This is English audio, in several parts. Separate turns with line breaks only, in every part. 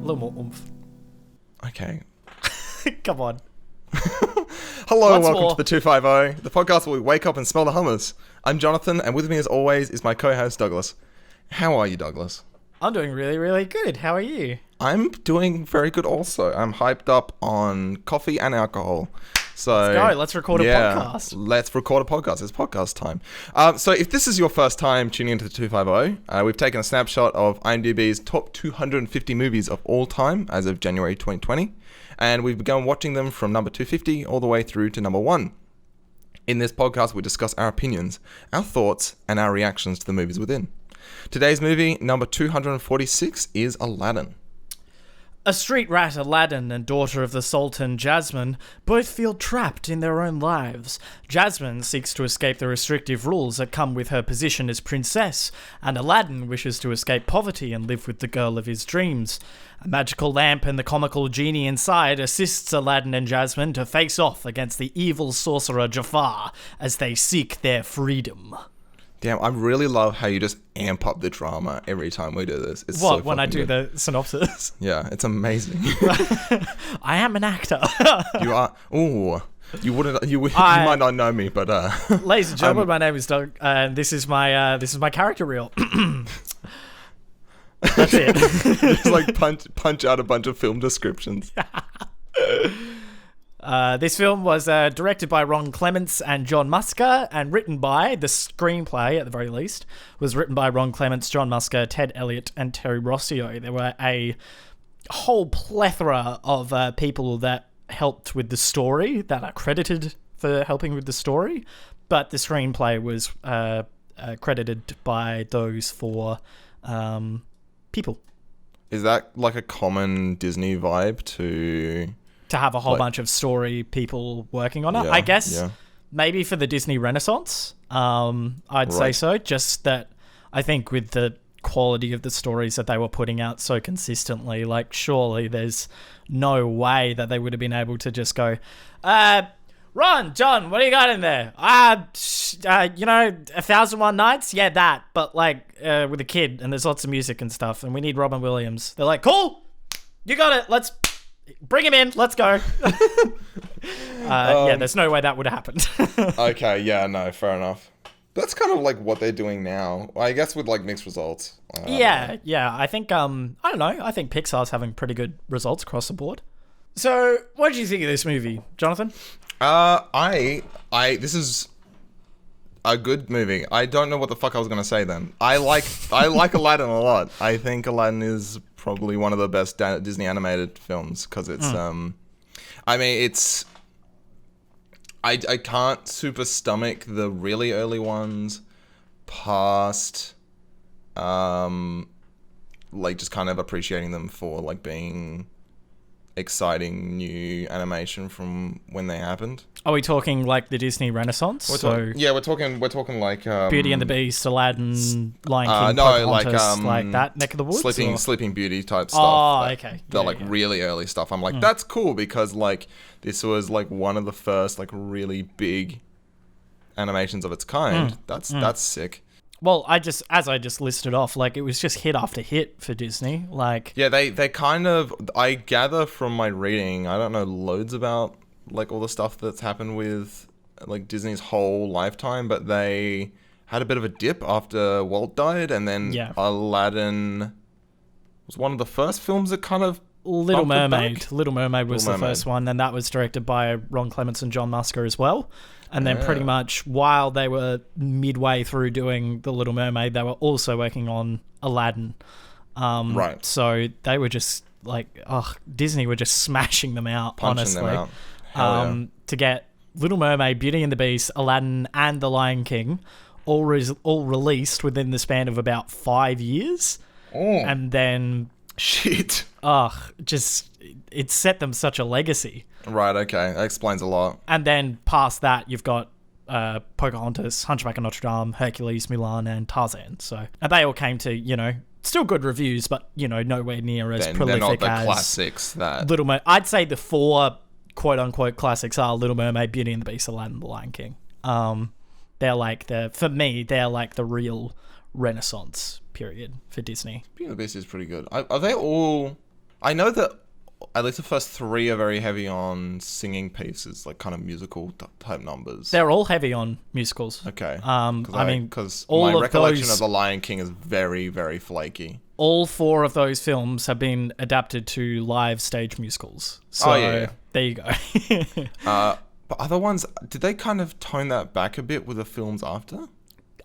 little more oomph.
Okay.
Come on.
Hello
Once
and welcome
more.
to the 250, the podcast where we wake up and smell the hummus. I'm Jonathan, and with me as always is my co-host Douglas. How are you, Douglas?
I'm doing really, really good. How are you?
I'm doing very good also. I'm hyped up on coffee and alcohol. So
Let's go. Let's record a podcast.
Let's record a podcast. It's podcast time. So if this is your first time tuning into the 250, we've taken a snapshot of IMDb's top 250 movies of all time as of January 2020. And we've begun watching them from number 250 all the way through to number 1. In this podcast, we discuss our opinions, our thoughts, and our reactions to the movies within. Today's movie, number 246, is Aladdin.
A street rat Aladdin and daughter of the Sultan Jasmine both feel trapped in their own lives. Jasmine seeks to escape the restrictive rules that come with her position as princess, and Aladdin wishes to escape poverty and live with the girl of his dreams. A magical lamp and the comical genie inside assists Aladdin and Jasmine to face off against the evil sorcerer Jafar as they seek their freedom.
Damn, I really love how you just amp up the drama every time we do this. It's
What,
so
when I do
good.
the synopsis?
Yeah, it's amazing.
I am an actor.
You are. Ooh, you wouldn't. You might not know me, but
Ladies and gentlemen, my name is Doug, and this is my character reel. That's it.
just like punch out a bunch of film descriptions.
This film was directed by Ron Clements and John Musker, and written by, the screenplay at the very least, was written by Ron Clements, John Musker, Ted Elliott, and Terry Rossio. There were a whole plethora of people that helped with the story, that are credited for helping with the story, but the screenplay was credited by those four people.
Is that like a common Disney vibe to
have a whole bunch of story people working on it?
Yeah,
I guess
yeah.
maybe for the Disney Renaissance, I'd say so. Just that I think with the quality of the stories that they were putting out so consistently, like surely there's no way that they would have been able to just go, Ron, John, what do you got in there? 1001 Nights? Yeah, that. But like with a kid, and there's lots of music and stuff, and we need Robin Williams. They're like, cool, you got it. Let's bring him in. Let's go. Yeah, there's no way that would have happened.
Okay, yeah, no, fair enough. That's kind of like what they're doing now. I guess with like mixed results.
Yeah. I think I don't know. I think Pixar's having pretty good results across the board. So, what did you think of this movie, Jonathan?
This is a good movie. I don't know what the fuck I was gonna say then. I like Aladdin a lot. I think Aladdin is probably one of the best Disney animated films because it's I can't super stomach the really early ones past like just kind of appreciating them for like being exciting new animation from when they happened.
Are we talking like the Disney Renaissance?
We're talking like
Beauty and the Beast, Aladdin, Lion King, Pocahontas, like that neck of the woods.
Sleeping Beauty type stuff.
Oh, okay.
The really early stuff. I'm like, that's cool because like this was like one of the first like really big animations of its kind. That's sick.
Well, as I just listed off, like it was just hit after hit for Disney. Like,
yeah, they kind of, I gather from my reading, I don't know loads about like all the stuff that's happened with like Disney's whole lifetime, but they had a bit of a dip after Walt died, and then Aladdin was one of the first films that kind of
Little Mermaid was the first one, and that was directed by Ron Clements and John Musker as well. And then pretty much while they were midway through doing The Little Mermaid, they were also working on Aladdin.
Right.
So they were just like, Disney were just smashing them out,
Punching
honestly.
them out.
To get Little Mermaid, Beauty and the Beast, Aladdin, and The Lion King all released within the span of about 5 years. And then...
Shit.
It set them such a legacy.
Right, okay. That explains a lot.
And then past that, you've got Pocahontas, Hunchback of Notre Dame, Hercules, Mulan, and Tarzan. So, and they all came to, still good reviews, but, nowhere near as prolific
they're not the
as
classics that...
Little Mermaid. I'd say the four quote-unquote classics are Little Mermaid, Beauty and the Beast, Aladdin, The Lion King. They're like for me, they're like the real Renaissance period for Disney.
Beauty and the Beast is pretty good. Are they all I know that at least the first three are very heavy on singing pieces, like kind of musical type numbers.
They're all heavy on musicals.
Okay.
Because
my recollection of The Lion King is very, very flaky.
All 4 of those films have been adapted to live stage musicals. So there you go.
But other ones, did they kind of tone that back a bit with the films after?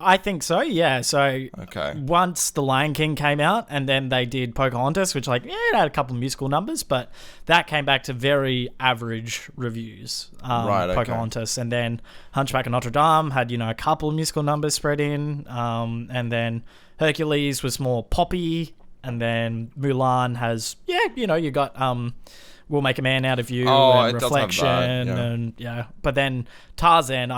I think so, yeah. So
Okay.
once The Lion King came out, and then they did Pocahontas, which it had a couple of musical numbers, but that came back to very average reviews.
Right, okay.
Pocahontas, and then Hunchback of Notre Dame had a couple of musical numbers spread in, and then Hercules was more poppy, and then Mulan has you got We'll Make a Man Out of You and Reflection, and but then Tarzan,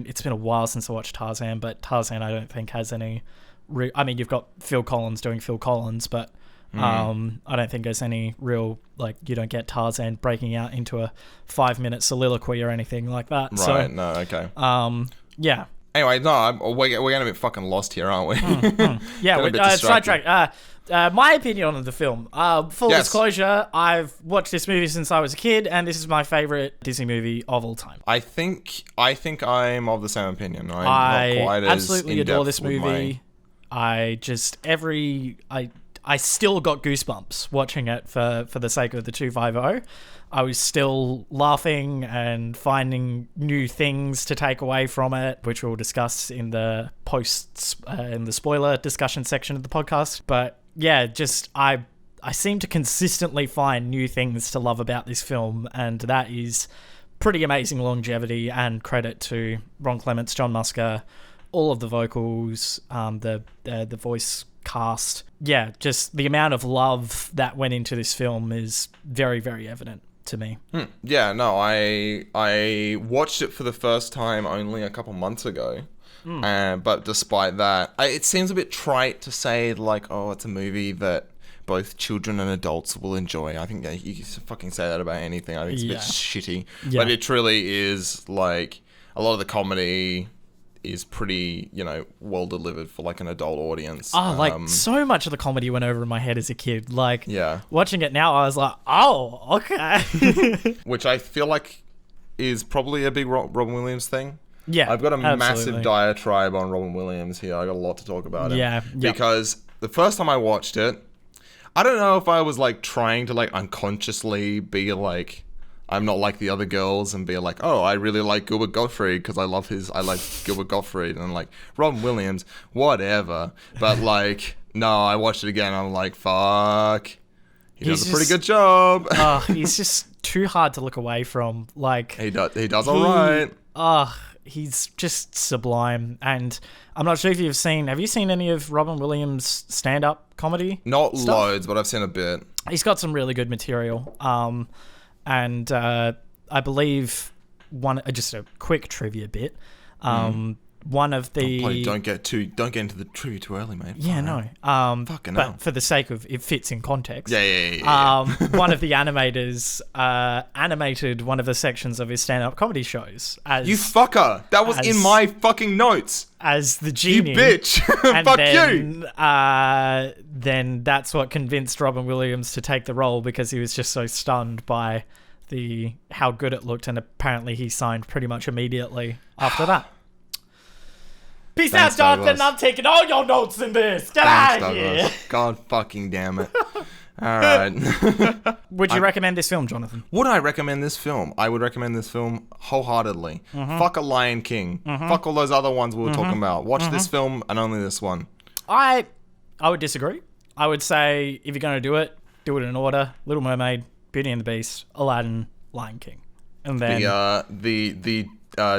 it's been a while since I watched Tarzan, but Tarzan I don't think has any you've got Phil Collins doing Phil Collins, but I don't think there's any real, you don't get Tarzan breaking out into a 5-minute soliloquy or anything like that.
Right,
so,
no, okay.
Yeah.
Anyway, no, we're getting a bit fucking lost here, aren't we?
Yeah, we're sidetracked. My opinion on the film. Full disclosure, I've watched this movie since I was a kid, and this is my favorite Disney movie of all time.
I think I'm of the same opinion.
I
not quite as
absolutely adore this
in-depth with
movie. I still got goosebumps watching it for the sake of the 250. I was still laughing and finding new things to take away from it, which we'll discuss in the in the spoiler discussion section of the podcast. But yeah, I seem to consistently find new things to love about this film, and that is pretty amazing longevity, and credit to Ron Clements, John Musker, all of the vocals, the voice cast. Yeah, just the amount of love that went into this film is very, very evident to me.
Yeah, no, I watched it for the first time only a couple months ago. But despite that, it seems a bit trite to say, it's a movie that both children and adults will enjoy. I think you can fucking say that about anything. I think it's a bit shitty. Yeah. But it truly is, a lot of the comedy is pretty, well delivered for an adult audience.
So much of the comedy went over in my head as a kid.
Yeah.
Watching it now, I was like, oh, okay.
Which I feel like is probably a big Robin Williams thing.
Yeah,
I've got a massive diatribe on Robin Williams here. I got a lot to talk about him.
Yeah.
Because the first time I watched it, I don't know if I was trying to unconsciously be I'm not like the other girls and be I really like Gilbert Gottfried because I like Gilbert Gottfried, and Robin Williams, whatever. But no, I watched it again. I'm like, fuck, he does a pretty good job.
He's just too hard to look away from.
He does all right.
He's just sublime, and I'm not sure if have you seen any of Robin Williams' stand-up comedy?
Not
stuff?
Loads, but I've seen a bit.
He's got some really good material. And I believe just a quick trivia bit. One of the
don't get into the trivia too early, mate.
Yeah, no.
Fucking
but
hell.
For the sake of it fits in context.
Yeah.
One of the animators animated one of the sections of his stand-up comedy shows. As
you fucker! That was in my fucking notes.
As the Genie.
You bitch!
And
Fuck
then,
you!
Then that's what convinced Robin Williams to take the role, because he was just so stunned by how good it looked, and apparently he signed pretty much immediately after that. Peace out, Jonathan. I'm taking all your notes in this. Get out of here.
God fucking damn it. All right.
Would you recommend this film, Jonathan?
Would I recommend this film? I would recommend this film wholeheartedly. Fuck a Lion King. Fuck all those other ones we were talking about. Watch this film and only this one.
I would disagree. I would say if you're going to do it in order. Little Mermaid, Beauty and the Beast, Aladdin, Lion King. And then
the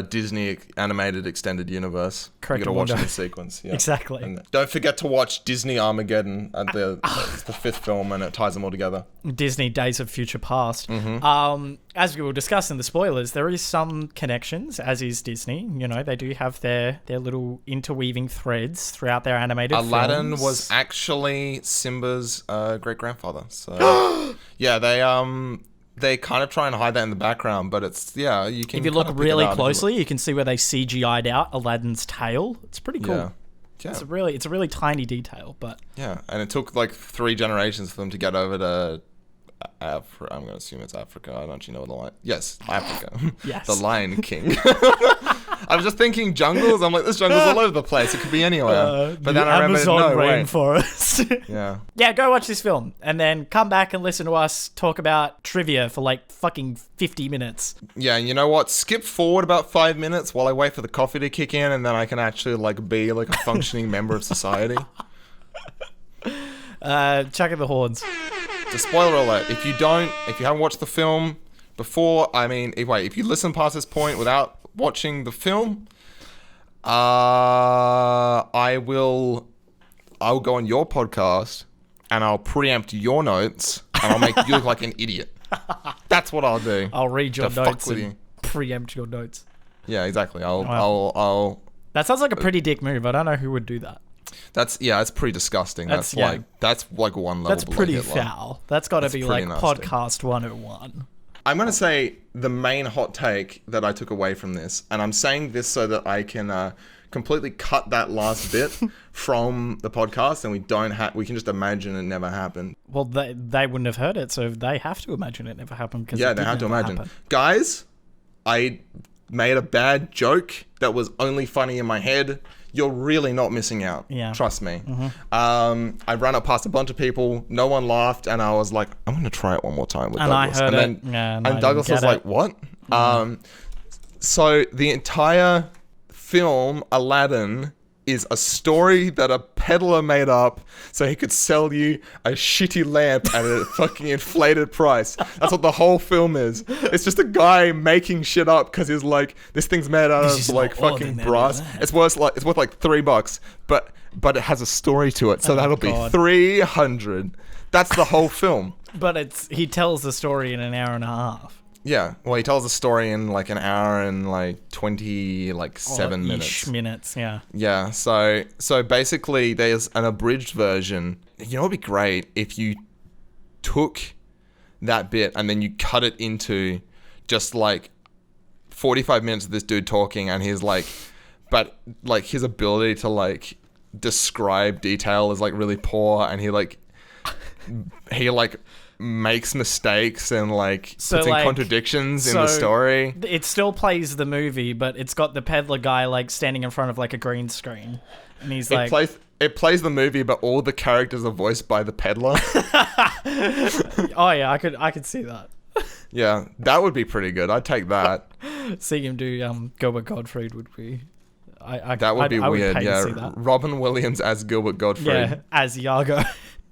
Disney animated extended universe.
Correct.
You gotta watch it in sequence. Yeah.
Exactly.
And don't forget to watch Disney Armageddon at the fifth film, and it ties them all together.
Disney Days of Future Past. As we will discuss in the spoilers, there is some connections, as is Disney. They do have their little interweaving threads throughout their animated
Aladdin
films.
was actually Simba's great grandfather. So yeah, they kind of try and hide that in the background, but you can.
If you look really closely, you can see where they CGI'd out Aladdin's tail. It's pretty cool.
Yeah.
It's a really tiny detail, but
Yeah, and it took like 3 generations for them to get over to Africa. I'm going to assume it's Africa. I don't actually know the line. Yes, Africa.
Yes.
The Lion King. I was just thinking jungles. I'm like, there's jungles all over the place. It could be anywhere. But then I remembered,
Amazon
no, wait.
rainforest.
Yeah.
Yeah, go watch this film and then come back and listen to us talk about trivia for like fucking 50 minutes.
Yeah, and you know what? Skip forward about 5 minutes while I wait for the coffee to kick in, and then I can actually like be like a functioning member of society.
Chucking the horns.
The spoiler alert: if you haven't watched the film before, if you listen past this point without watching the film, I'll go on your podcast and I'll preempt your notes and I'll make you look like an idiot. That's what I'll do.
I'll read your
to
notes
fuck with
and
you.
preempt your notes.
Yeah, exactly.
Wow.
I'll.
That sounds like a pretty dick move. I don't know who would do that.
That's pretty disgusting. That's like one level.
That's
below
pretty
Hitler.
foul. That's got to be like
nasty.
podcast 101.
I'm going to say the main hot take that I took away from this, and I'm saying this so that I can completely cut that last bit from the podcast, and we can just imagine it never happened.
Well, they wouldn't have heard it, so they have to imagine it never happened.
Yeah, they have to imagine. Guys, I made a bad joke that was only funny in my head. You're really not missing out.
Yeah.
Trust me.
Mm-hmm.
I ran up past a bunch of people. No one laughed. And I was like, I'm going to try it one more time with Douglas.
I heard
and
it. Yeah,
and Douglas was like, what?
Mm.
So the entire film, Aladdin, is a story that a peddler made up so he could sell you a shitty lamp at a fucking inflated price. That's what the whole film is. It's just a guy making shit up because he's like, this thing's made out of like fucking brass. It's worth like $3, but it has a story to it, so that'll be 300. That's the whole film.
But he tells the story in an hour and a half.
Yeah, well, he tells the story in like an hour and like 7 minutes.
Yeah.
Yeah, so basically there's an abridged version. You know what would be great if you took that bit and then you cut it into just like 45 minutes of this dude talking, and he's like, but like his ability to like describe detail is like really poor, and he makes mistakes and like puts in contradictions in the story.
It still plays the movie, but it's got the peddler guy like standing in front of like a green screen, and he's like,
it plays the movie, but all the characters are voiced by the peddler.
oh yeah, I could see that.
Yeah, that would be pretty good. I'd take that.
Seeing him do Gilbert Gottfried would be.
That would be
I
weird.
Would pay
Yeah,
to see that.
Robin Williams as Gilbert Gottfried.
Yeah, as Iago.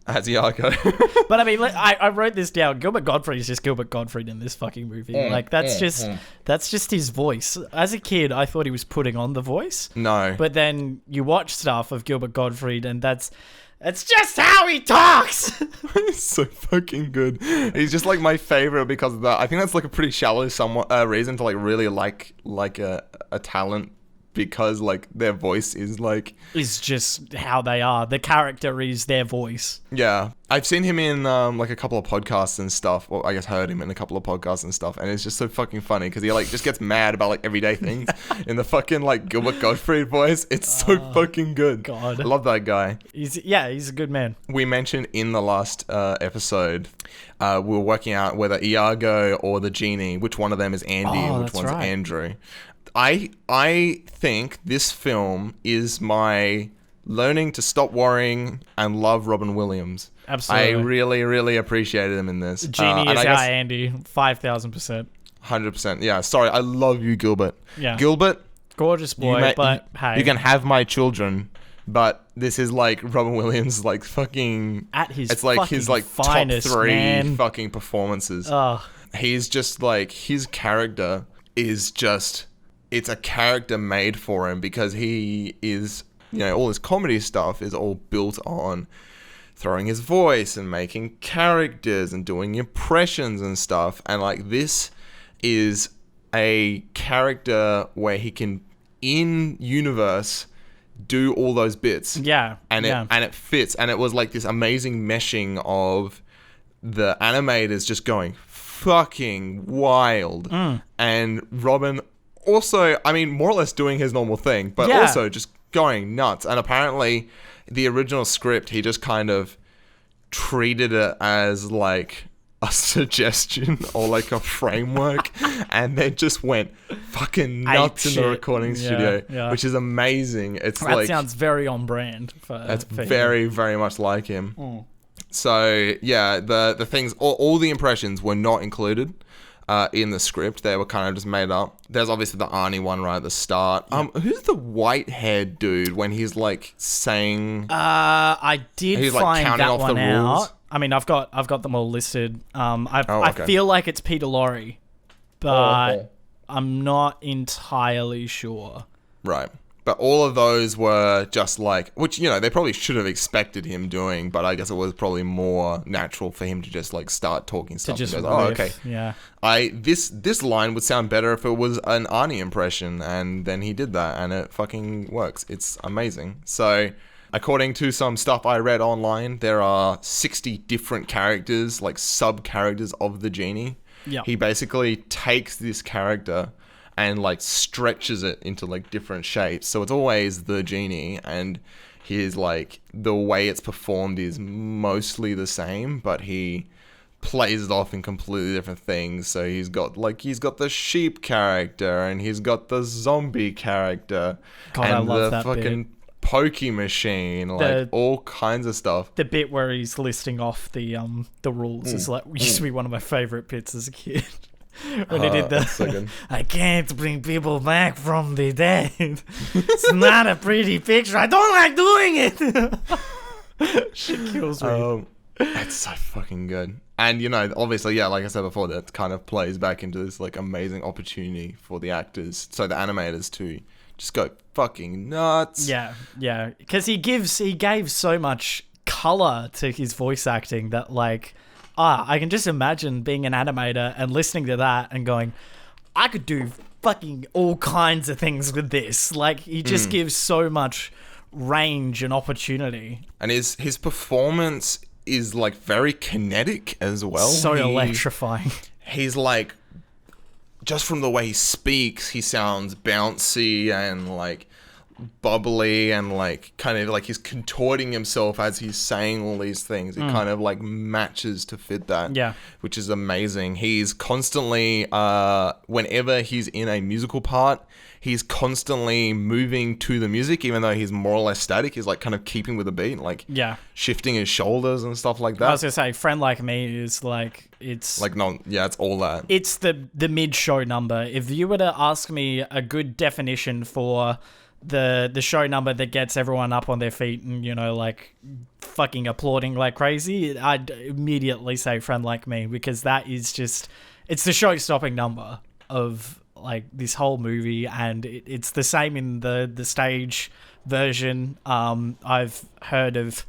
As Iago.
But I mean, I wrote this down. Gilbert Gottfried is just Gilbert Gottfried in this fucking movie. That's just his voice. As a kid, I thought he was putting on the voice.
No.
But then you watch stuff of Gilbert Gottfried, and it's just how he talks.
He's so fucking good. He's just like my favorite because of that. I think that's like a pretty shallow reason to like really like a talent, because like their voice is
just how they are. The character is their voice.
Yeah. I've seen him in like a couple of podcasts and stuff. Well, I guess heard him in a couple of podcasts and stuff, and it's just so fucking funny because he like just gets mad about like everyday things in the fucking like Gilbert Gottfried voice. It's so fucking good.
God.
I love that guy.
He's a good man.
We mentioned in the last episode, we were working out whether Iago or the Genie, which one of them is Andy and which one's Andrew. I think this film is my learning to stop worrying and love Robin Williams.
Absolutely.
I really, really appreciated him in this.
Genie is our Andy, 5,000%.
100%. Yeah, sorry, I love you, Gilbert.
Yeah.
Gilbert.
Gorgeous boy, but hey.
You can have my children, but this is like Robin Williams, like fucking...
At his
it's like his like
finest,
top 3
man.
fucking performances.
Oh.
He's just like, his character is just... It's a character made for him because he is, all his comedy stuff is all built on throwing his voice and making characters and doing impressions and stuff. And like this is a character where he can, in universe, do all those bits.
Yeah.
And it fits. And it was like this amazing meshing of the animators just going fucking wild. And Robin... Also, I mean, more or less doing his normal thing, but also just going nuts. And apparently, the original script, he just kind of treated it as like a suggestion or like a framework, and then just went fucking nuts in the recording studio, which is amazing. It's
that sounds very on brand.
That's very, very much like him. So yeah, the things, all the impressions were not included in the script. They were kind of just made up. There's obviously the Arnie one right at the start. Who's the white-haired dude when he's like saying?
I did
he's
find
like
that one out.
rules.
I mean, I've got them all listed. I feel like it's Peter Lorre, but I'm not entirely sure.
Right. But all of those were just like, which, you know, they probably should have expected him doing, but I guess it was probably more natural for him to just like start talking stuff.
To just
and
riff,
goes, okay.
Yeah.
This line would sound better if it was an Arnie impression, and then he did that, and it fucking works. It's amazing. So, according to some stuff I read online, there are 60 different characters, like sub-characters of the Genie.
Yeah.
He basically takes this character and like stretches it into like different shapes. So it's always the Genie, and his like the way it's performed is mostly the same, but he plays it off in completely different things. So he's got the sheep character, and he's got the zombie character,
God,
and
I love
the
that
fucking pokey machine, like all kinds of stuff.
The bit where he's listing off the rules is like used to be one of my favorite bits as a kid. When he did that, I can't bring people back from the dead. It's not a pretty picture. I don't like doing it. Shit kills me.
It's so fucking good. And, you know, obviously, yeah, like I said before, that kind of plays back into this like amazing opportunity for the actors, so the animators to just go fucking nuts.
Yeah, because he gave so much color to his voice acting that like. I can just imagine being an animator and listening to that and going, I could do fucking all kinds of things with this. Like, he just gives so much range and opportunity.
And his performance is, like, very kinetic as well.
So electrifying.
He's, like, just from the way he speaks, he sounds bouncy and, like, bubbly, and like kind of like he's contorting himself as he's saying all these things. It kind of like matches to fit that, which is amazing. He's constantly whenever he's in a musical part, he's constantly moving to the music, even though he's more or less static. He's like kind of keeping with the beat, like shifting his shoulders and stuff like that.
I was gonna say, Friend Like Me is like, it's like,
no, yeah, it's all that.
It's the mid-show number. If you were to ask me a good definition for the show number that gets everyone up on their feet and, you know, like fucking applauding like crazy, I'd immediately say Friend Like Me, because that is just, it's the show-stopping number of like this whole movie, and it's the same in the stage version. I've heard of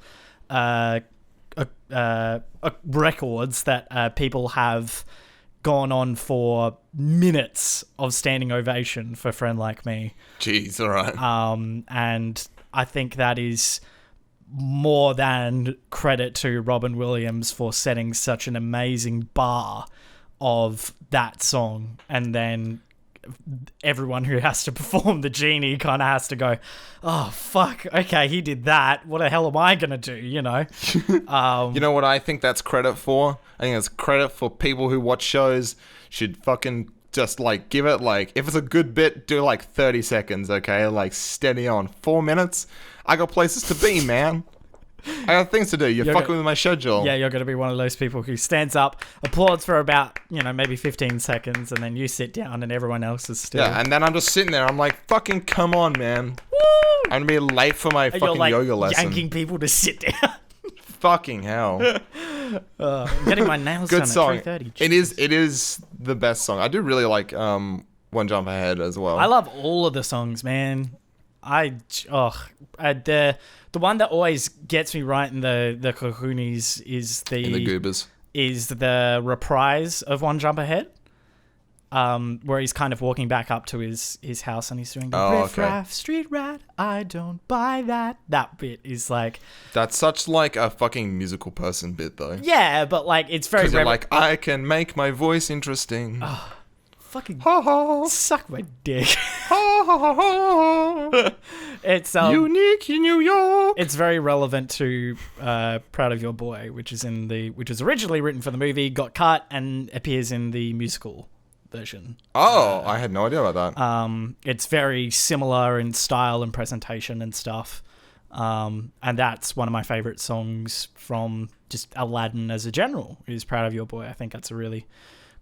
records that people have gone on for minutes of standing ovation for Friend Like Me.
Jeez, all right.
And I think that is more than credit to Robin Williams for setting such an amazing bar of that song, and then everyone who has to perform the Genie kind of has to go, oh fuck, okay, he did that, what the hell am I gonna do, you know?
You know what I think that's credit for? I think it's credit for people who watch shows should fucking just like give it, like, if it's a good bit, do like 30 seconds, okay? Like steady on. 4 minutes, I got places to be, man. I got things to do. You're fucking with my schedule.
Yeah, you're going to be one of those people who stands up, applauds for about, you know, maybe 15 seconds, and then you sit down and everyone else is still...
Yeah, and then I'm just sitting there. I'm like, fucking come on, man. Woo! I'm going to be late for my fucking yoga lesson.
Yanking people to sit down.
Fucking hell.
I'm getting my nails
Good
done
song.
at 3:30.
It is the best song. I do really like One Jump Ahead as well.
I love all of the songs, man. The one that always gets me right in the kahunas is
the goobers.
Is the reprise of One Jump Ahead, where he's kind of walking back up to his house and he's doing the riff raff street rat. I don't buy that. That bit is like,
that's such like a fucking musical person bit though.
Yeah, but like it's very
like, I can make my voice interesting.
fucking
Ha ha.
suck my dick.
Ha ha ha ha.
It's
Unique in New York.
It's very relevant to "Proud of Your Boy," which was originally written for the movie, got cut, and appears in the musical version.
Oh, I had no idea about that.
It's very similar in style and presentation and stuff. And that's one of my favorite songs from just Aladdin as a general, is "Proud of Your Boy." I think that's a really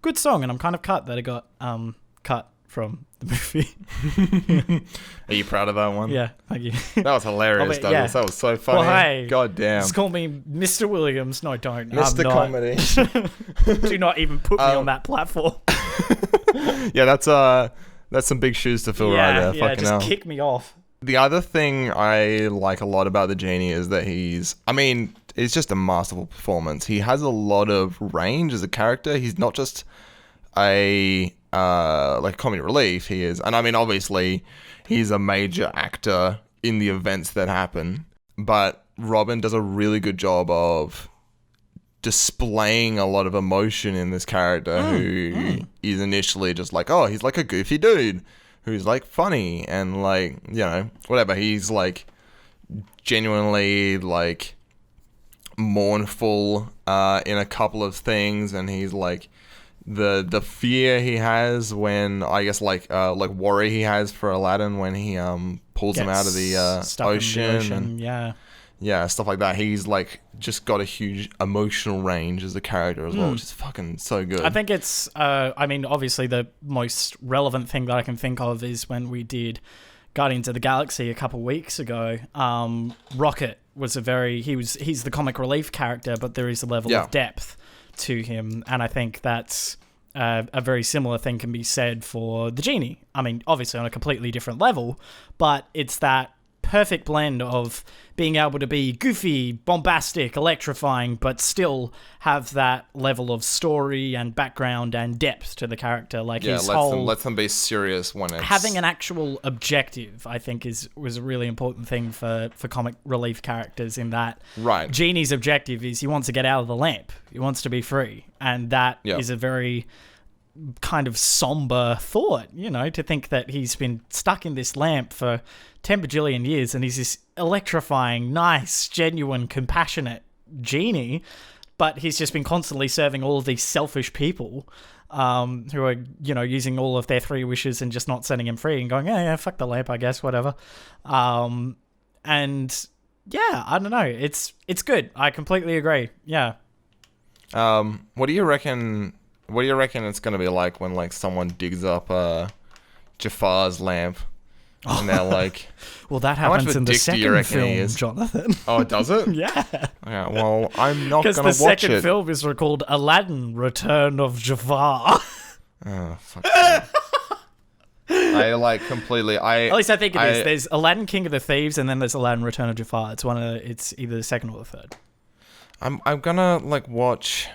good song, and I'm kind of cut that it got cut from the movie.
Are you proud of that one?
Yeah, thank you.
That was hilarious, Douglas. Yeah. That was so funny.
Well, hey,
God damn.
Just call me Mr. Williams. No, don't.
Mr. Comedy.
Do not even put me on that platform.
Yeah, that's some big shoes to fill right there.
Yeah,
Fucking
just
hell.
kick me off.
The other thing I like a lot about the Genie is that it's just a masterful performance. He has a lot of range as a character. He's not just a comedy relief. He is, and I mean, obviously, he's a major actor in the events that happen. But Robin does a really good job of displaying a lot of emotion in this character who is initially just like, oh, he's like a goofy dude who's like funny and like, you know, whatever. He's like genuinely like mournful in a couple of things, and he's like the fear he has when, I guess, like worry he has for Aladdin when he pulls him out of the ocean and yeah, stuff like that. He's like just got a huge emotional range as a character as well, which is fucking so good.
I think it's I mean, obviously the most relevant thing that I can think of is when we did Guardians of the Galaxy a couple weeks ago. Rocket was he's the comic relief character, but there is a level of depth to him, and I think that's a very similar thing can be said for the Genie. I mean, obviously on a completely different level, but it's that perfect blend of being able to be goofy, bombastic, electrifying, but still have that level of story and background and depth to the character. Like
lets them be serious when it's
having an actual objective. I think was a really important thing for comic relief characters. In that,
right,
Genie's objective is he wants to get out of the lamp. He wants to be free, and that is a very kind of somber thought, you know, to think that he's been stuck in this lamp for 10 bajillion years and he's this electrifying, nice, genuine, compassionate genie, but he's just been constantly serving all of these selfish people who are, you know, using all of their 3 wishes and just not setting him free and going, yeah, fuck the lamp, I guess, whatever. And yeah, I don't know. It's good. I completely agree. Yeah.
What do you reckon it's going to be like when like someone digs up Jafar's lamp and they're like,
well, that happens in the second film, Jonathan.
Oh, does it?
Yeah.
Yeah. Well, I'm not going to watch it.
Because the second film is called Aladdin: Return of Jafar.
Oh, fuck. I like completely.
At least I think it is. There's Aladdin, King of the Thieves, and then there's Aladdin: Return of Jafar. It's either the second or the third.
I'm gonna like watch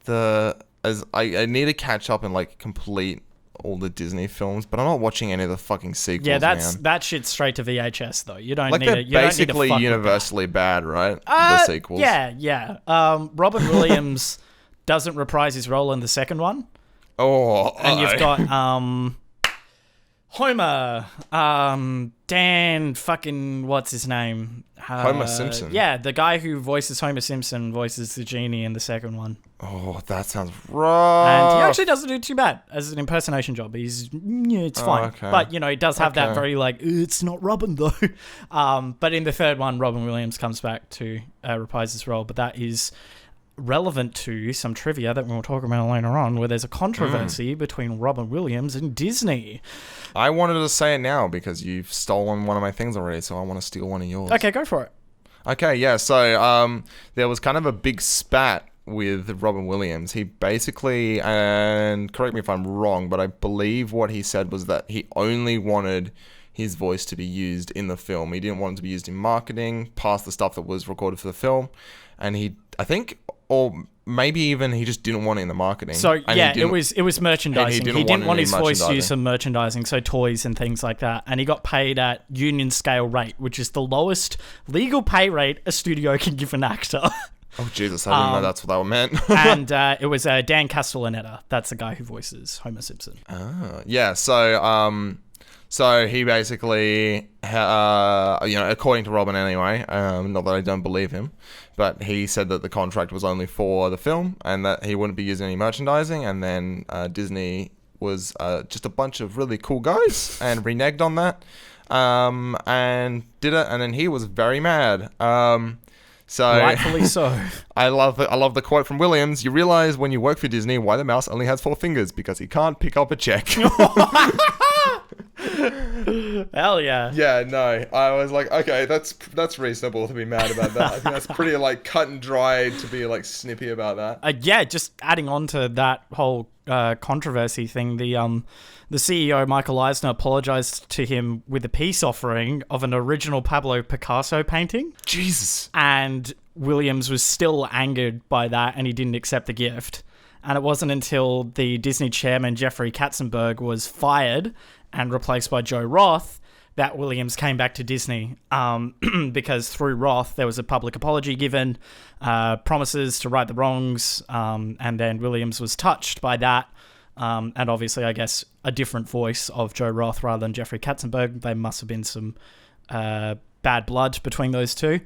I need to catch up and like complete all the Disney films, but I'm not watching any of the fucking sequels.
Yeah, that shit's straight to VHS though. You don't
like
need
they're
it. You
basically
don't need
universally bad, right? The sequels.
Yeah. Robin Williams doesn't reprise his role in the second one.
Oh,
and you've got Homer, Dan fucking what's his name?
Homer Simpson.
Yeah, the guy who voices Homer Simpson voices the Genie in the second one.
Oh, that sounds rough.
And he actually doesn't do too bad as an impersonation job. It's fine.
Okay.
But, you know, he does have that very, like, it's not Robin, though. But in the third one, Robin Williams comes back to reprise his role. But that is relevant to some trivia that we'll talk about later on, where there's a controversy between Robin Williams and Disney.
I wanted to say it now because you've stolen one of my things already, so I want to steal one of yours.
Okay, go for it.
Okay, yeah. So there was kind of a big spat with Robin Williams. He basically, and correct me if I'm wrong, but I believe what he said was that he only wanted his voice to be used in the film. He didn't want it to be used in marketing, past the stuff that was recorded for the film. And I think, or maybe even he just didn't want it in the marketing.
So yeah, it was merchandising. He didn't want his voice used in merchandising, so toys and things like that. And he got paid at union scale rate, which is the lowest legal pay rate a studio can give an actor.
Oh, Jesus, I didn't know that's what that meant.
And it was Dan Castellaneta. That's the guy who voices Homer Simpson.
Yeah, so he basically, according to Robin anyway, not that I don't believe him, but he said that the contract was only for the film and that he wouldn't be using any merchandising, and then Disney was just a bunch of really cool guys and reneged on that, and did it, and then he was very mad. So
Rightfully so.
I love the quote from Williams. You realize when you work for Disney why the mouse only has 4 fingers, because he can't pick up a check.
Hell yeah.
Yeah, no. I was like, okay, that's reasonable to be mad about that. I think that's pretty like cut and dried to be like snippy about that.
Yeah, just adding on to that whole controversy thing, the CEO, Michael Eisner, apologized to him with a peace offering of an original Pablo Picasso painting.
Jesus.
And Williams was still angered by that, and he didn't accept the gift. And it wasn't until the Disney chairman, Jeffrey Katzenberg, was fired and replaced by Joe Roth that Williams came back to Disney, because through Roth there was a public apology given, promises to right the wrongs, and then Williams was touched by that, and obviously I guess a different voice of Joe Roth rather than Jeffrey Katzenberg. There must have been some bad blood between those two.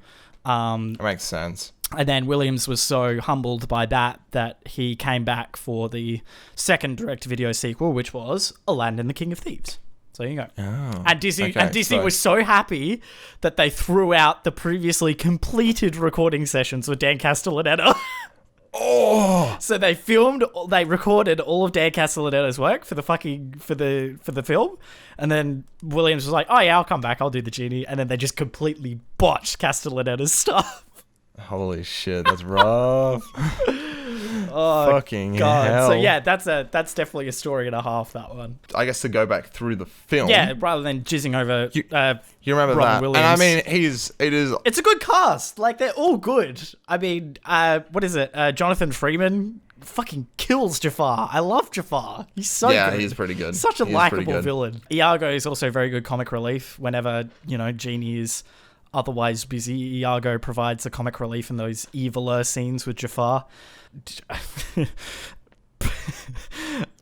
That makes sense.
And then Williams was so humbled by that he came back for the second direct-to-video sequel, which was Aladdin and the King of Thieves. So there you go.
Oh,
and Disney was so happy that they threw out the previously completed recording sessions with Dan Castellaneta. So they recorded all of Dan Castellaneta's work for the film, and then Williams was like, "Oh yeah, I'll come back. I'll do the Genie," and then they just completely botched Castellaneta's stuff.
Holy shit, that's rough.
Oh,
fucking
God.
hell.
So yeah, that's definitely a story and a half, that one.
I guess to go back through the film.
Yeah, rather than jizzing over
you remember
Robin
that.
Williams.
And I mean, it's
a good cast. Like, they're all good. I mean, what is it? Jonathan Freeman fucking kills Jafar. I love Jafar. He's so good.
Yeah, he's pretty good.
Such a likable villain. Iago is also very good comic relief. Whenever, Genie is otherwise busy, Iago provides the comic relief in those eviler scenes with Jafar.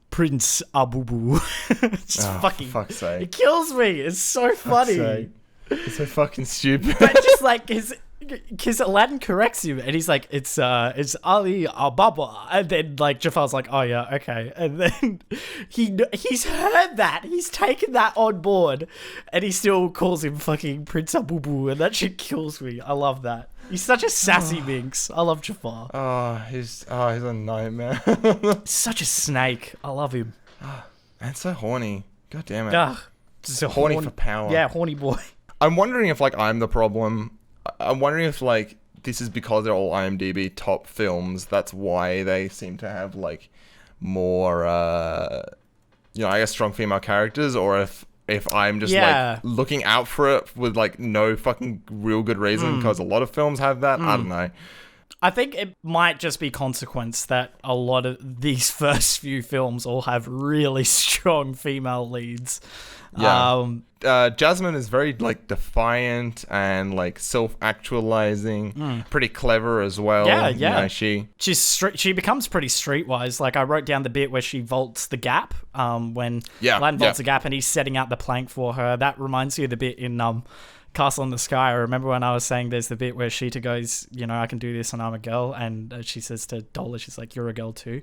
Prince Abubu.
Fuck's sake.
It kills me. It's so funny.
It's so fucking stupid.
But just like because Aladdin corrects him and he's like, it's Ali Ababa, and then like Jafar's like, oh yeah, okay, and then he's heard that, he's taken that on board, and he still calls him fucking Prince Abubu, and that shit kills me. I love that. He's such a sassy minx. I love Jafar.
He's a nightmare.
Such a snake. I love him.
And so horny. God damn it.
Just a
horny for power.
Yeah, horny boy.
I'm wondering if like I'm the problem. I'm wondering if like this is because they're all IMDb top films. That's why they seem to have like more, I guess strong female characters, or if I'm just like looking out for it with like no fucking real good reason, because a lot of films have that. I don't know.
I think it might just be consequence that a lot of these first few films all have really strong female leads.
Yeah. Jasmine is very like defiant and like self-actualizing, pretty clever as well.
Yeah.
She
becomes pretty streetwise. Like I wrote down the bit where she vaults the gap. When Aladdin vaults the gap and he's setting out the plank for her. That reminds me of the bit in Castle in the Sky. I remember when I was saying there's the bit where Sheeta goes, I can do this and I'm a girl, and she says to Dola, she's like, you're a girl too.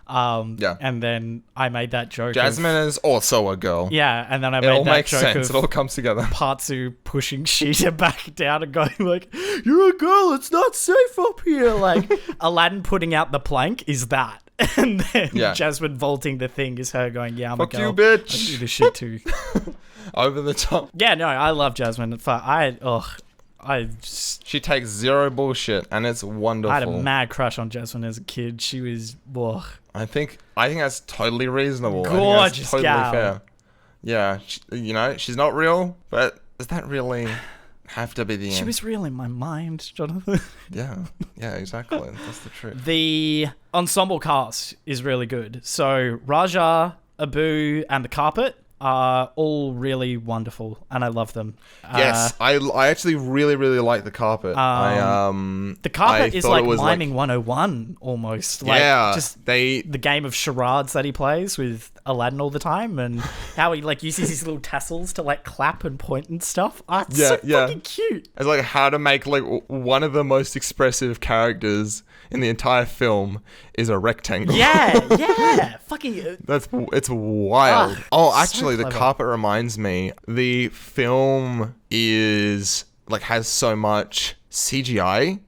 And then I made that joke.
Jasmine is also a girl.
Yeah, and then I made that joke
sense. It all comes together.
Partsu pushing Sheeta back down and going like, you're a girl, it's not safe up here. Like Aladdin putting out the plank is that. And then Jasmine vaulting the thing is her going, yeah, I'm a girl.
Fuck you, bitch.
I do this shit too.
Over the top.
Yeah, no, I love Jasmine.
She takes zero bullshit, and it's wonderful.
I had a mad crush on Jasmine as a kid. She was,
I think that's totally reasonable.
Gorgeous
totally
gal.
fair. Yeah, she's not real, but does that really have to be the end?
She was real in my mind, Jonathan.
Yeah, exactly. That's the truth.
The ensemble cast is really good. So Raja, Abu, and the Carpet are all really wonderful, and I love them.
Yes, I actually really, really like the carpet.
The carpet is like miming 101 almost. Like, just the game of charades that he plays with Aladdin all the time, and how he like uses his little tassels to like clap and point and stuff. Oh, it's so fucking cute.
It's like how to make like one of the most expressive characters in the entire film is a rectangle.
Yeah. Fucking.
It's wild. Actually,
so
the carpet reminds me. The film is like has so much CGI,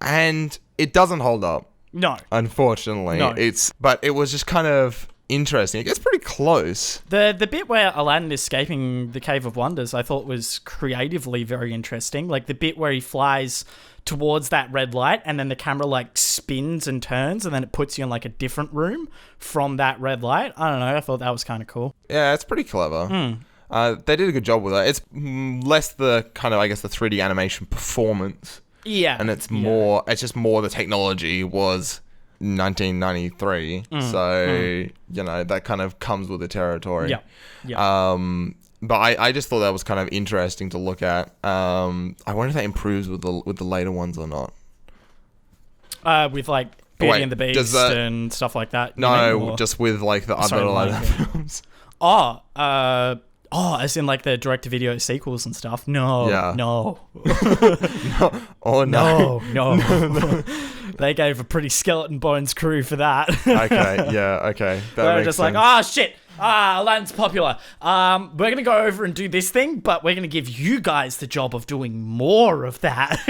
and it doesn't hold up.
No,
unfortunately,
no.
But it was just kind of interesting. It gets pretty close.
The bit where Aladdin is escaping the Cave of Wonders, I thought was creatively very interesting. Like the bit where he flies towards that red light and then the camera like spins and turns and then it puts you in like a different room from that red light. I don't know. I thought that was kind of cool.
Yeah, it's pretty clever. They did a good job with it. It's less the kind of, I guess, the 3D animation performance.
Yeah.
And it's more, it's just more the technology was 1993. You know, that kind of comes with the territory.
Yeah.
But I just thought that was kind of interesting to look at. I wonder if that improves with the later ones or not.
With like Beauty and the Beast and stuff like that.
No, just with like the other later films.
As in like the direct-to-video sequels and stuff. No. They gave a pretty skeleton bones crew for that.
Okay.
They're just sense. Like, shit. Aladdin's popular. We're going to go over and do this thing, but we're going to give you guys the job of doing more of that.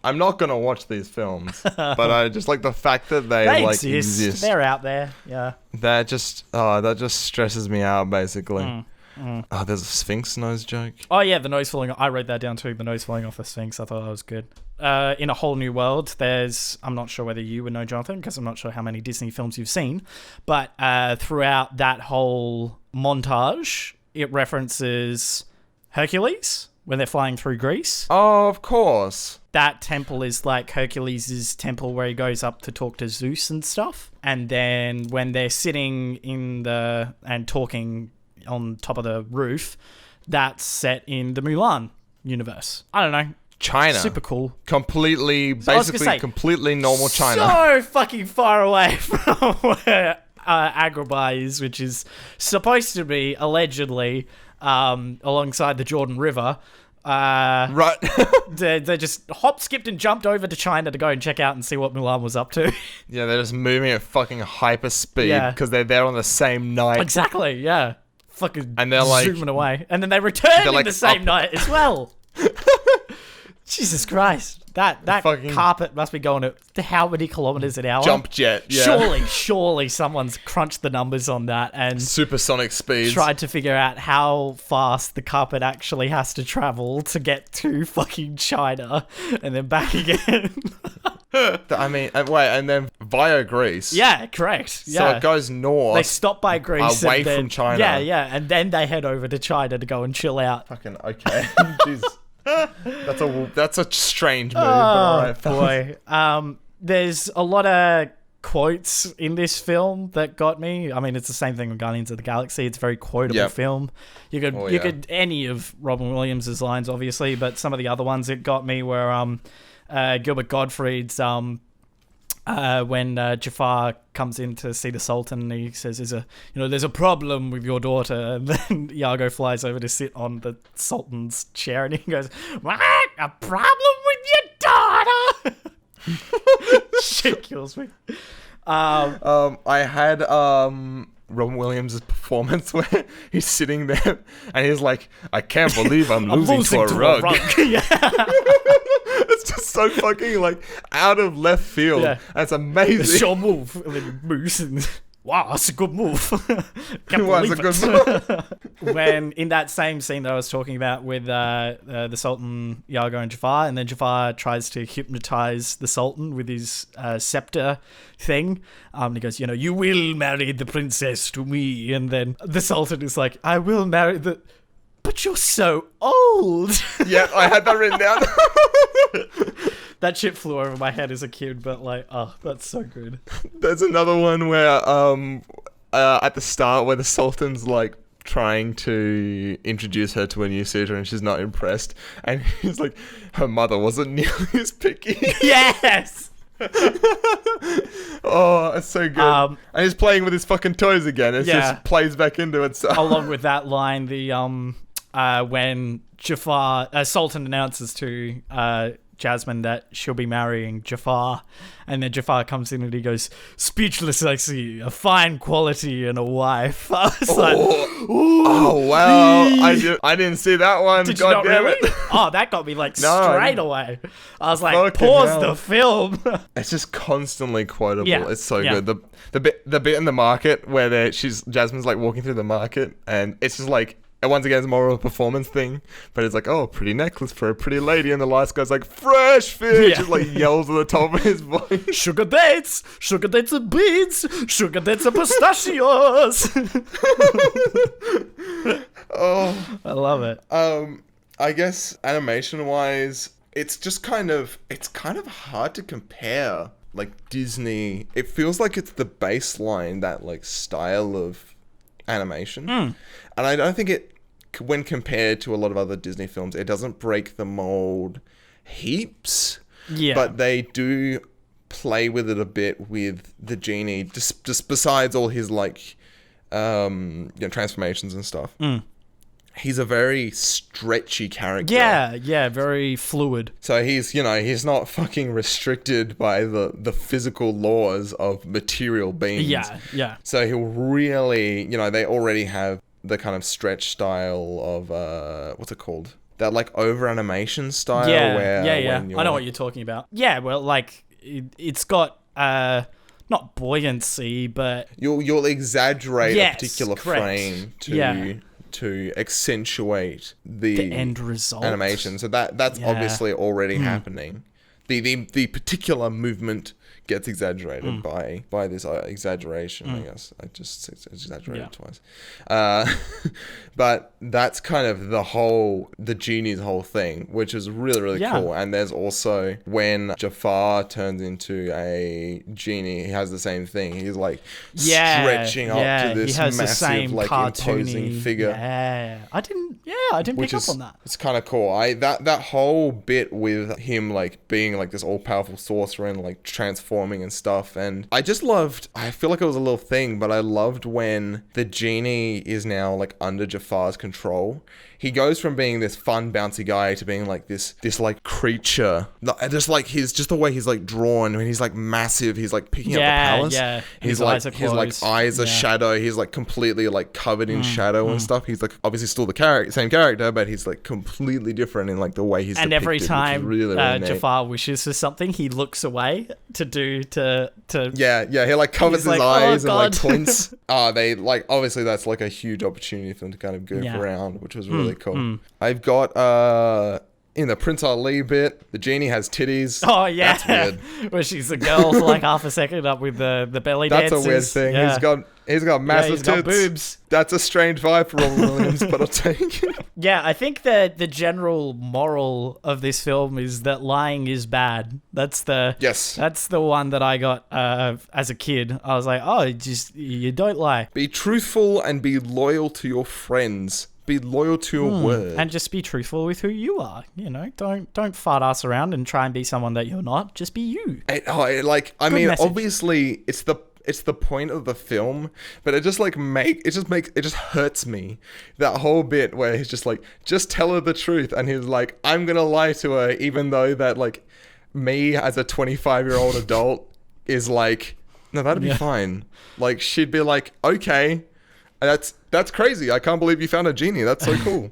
I'm not going to watch these films, but I just like the fact that they like exist.
They're out there. Yeah.
That just stresses me out, basically. Oh, there's a Sphinx nose joke.
Oh yeah, the nose falling off. I wrote that down too. The nose falling off the Sphinx. I thought that was good. In A Whole New World, I'm not sure whether you would know, Jonathan, because I'm not sure how many Disney films you've seen, but throughout that whole montage, it references Hercules when they're flying through Greece.
Oh, of course.
That temple is like Hercules' temple where he goes up to talk to Zeus and stuff. And then when they're sitting and talking on top of the roof, that's set in the Mulan universe. I don't know.
China.
Super cool.
Completely normal China.
So fucking far away from where Agrabah is, which is supposed to be, allegedly, alongside the Jordan River.
Right.
they just hop, skipped, and jumped over to China to go and check out and see what Mulan was up to.
Yeah, they're just moving at fucking hyper speed because they're there on the same night.
Exactly, yeah. Fucking
and they're like
zooming away. And then they return in the same night as well. Jesus Christ. That carpet must be going at how many kilometers an hour?
Jump jet, yeah.
Surely someone's crunched the numbers on that and
supersonic speeds.
Tried to figure out how fast the carpet actually has to travel to get to fucking China and then back again.
I mean, wait, and then via Greece.
Yeah, correct. Yeah.
So it goes north.
They stop by Greece.
Away from China.
Yeah, and then they head over to China to go and chill out.
Fucking okay. Jeez. That's a strange move.
Oh, boy. There's a lot of quotes in this film that got me. I mean, it's the same thing with Guardians of the Galaxy. It's a very quotable film. You could any of Robin Williams' lines, obviously, but some of the other ones that got me were Gilbert Gottfried's when Jafar comes in to see the Sultan, and he says, there's a problem with your daughter, and then Iago flies over to sit on the Sultan's chair, and he goes, "What? A problem with your daughter?" Shit kills me.
I had Robin Williams' performance where he's sitting there and he's like, "I can't believe I'm losing to a rug."
Yeah.
It's just so fucking like out of left field. Yeah. That's amazing.
It's your move. And then he moves and wow, that's a good move. Can't
believe it.
When in that same scene that I was talking about with the Sultan, Iago, and Jafar, and then Jafar tries to hypnotize the Sultan with his scepter thing. He goes, "You will marry the princess to me," and then the Sultan is like, "I will marry the." But you're so old. Yeah, I had that written down. That shit flew over my head as a kid, but like, oh, that's so good.
There's another one where, at the start, where the Sultan's like trying to introduce her to a new suitor and she's not impressed. And he's like, her mother wasn't nearly as picky.
Yes.
Oh, it's so good. And he's playing with his fucking toys again. It just plays back into itself.
Along with that line, the when Jafar Sultan announces to Jasmine that she'll be marrying Jafar, and then Jafar comes in and he goes, "Speechless, I see a fine quality in a wife." I was like, ooh,
oh wow, I didn't see that one.
Did
God
you not
damn
really?
it.
Oh, that got me like
No,
straight away. I was like,
Fucking
pause
hell.
the film.
It's just constantly quotable.
Yeah,
It's so
yeah.
good. The bit in the market where Jasmine's like walking through the market, and it's just like, and once again, it's more of a performance thing, but it's like, oh, pretty necklace for a pretty lady, and the last guy's like, fresh fish, just like yells at the top of his voice.
Sugar dates and beads, sugar dates and pistachios.
Oh,
I love it.
I guess animation wise, it's kind of hard to compare. Like Disney, it feels like it's the baseline, that like style of animation, and I don't think it, when compared to a lot of other Disney films, it doesn't break the mold heaps.
Yeah,
But they do play with it a bit with the Genie, just besides all his like transformations and stuff. He's a very stretchy character.
Yeah, very fluid.
So he's not fucking restricted by the physical laws of material beings.
Yeah.
So he'll really, they already have the kind of stretch style of, what's it called? That like over animation style.
Yeah.
When
I know what you're talking about. Yeah, well, like it's got not buoyancy, but
you'll exaggerate a particular
correct.
frame to accentuate
the end result
animation. So that's obviously already happening. The particular movement gets exaggerated by this exaggeration. I guess I just exaggerated twice. But that's kind of the Genie's whole thing, which is really, really cool. And there's also when Jafar turns into a genie, he has the same thing. He's like stretching up to this massive, like imposing figure.
I didn't pick up on that.
It's kind of cool. That whole bit with him like being like this all-powerful sorcerer and like transforming and stuff, and I feel like it was a little thing, but I loved when the Genie is now like under Jafar's control. He goes from being this fun, bouncy guy to being like this like creature. Just like the way he's like drawn, when he's like massive, he's like picking up the palace.
Yeah.
His eyes are shadow. He's like completely like covered in shadow and stuff. He's like obviously still the same character, but he's like completely different in like the way he's depicted.
And every time
really, really
Jafar wishes for something, he looks away to
yeah, he like covers his
like,
eyes
oh,
and like
God.
twinks. They like, obviously that's like a huge opportunity for them to kind of goof around, which was really cool. I've got in the Prince Ali bit, the Genie has titties.
Oh yeah,
that's weird.
Where she's a girl for like half a second up with the belly
That's
dances.
a weird thing.
Yeah.
He's got massive
he's got
tits.
boobs.
That's a strange vibe for Robin Williams, but I'll take it.
Yeah, I think that the general moral of this film is that lying is bad. That's the one that I got as a kid. I was like, oh, you don't lie.
Be truthful and be loyal to your friends. Be loyal to your word.
And just be truthful with who you are. Don't fart ass around and try and be someone that you're not. Just be you.
Message. Obviously it's the point of the film, but it just hurts me. That whole bit where he's just like, just tell her the truth, and he's like, I'm gonna lie to her, even though that like me as a 25-year-old adult is like, no, that'd be fine. Like she'd be like, okay, that's crazy. I can't believe you found a genie. That's so cool.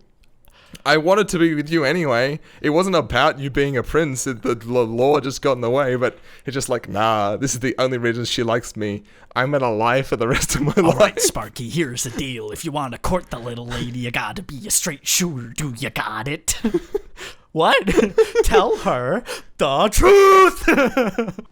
I wanted to be with you anyway. It wasn't about you being a prince. The law just got in the way, but it's just like, nah, this is the only reason she likes me. I'm gonna lie for the rest of my life.
All right, Sparky, here's the deal. If you want to court the little lady, you gotta be a straight shooter. Do you got it? What? Tell her the truth.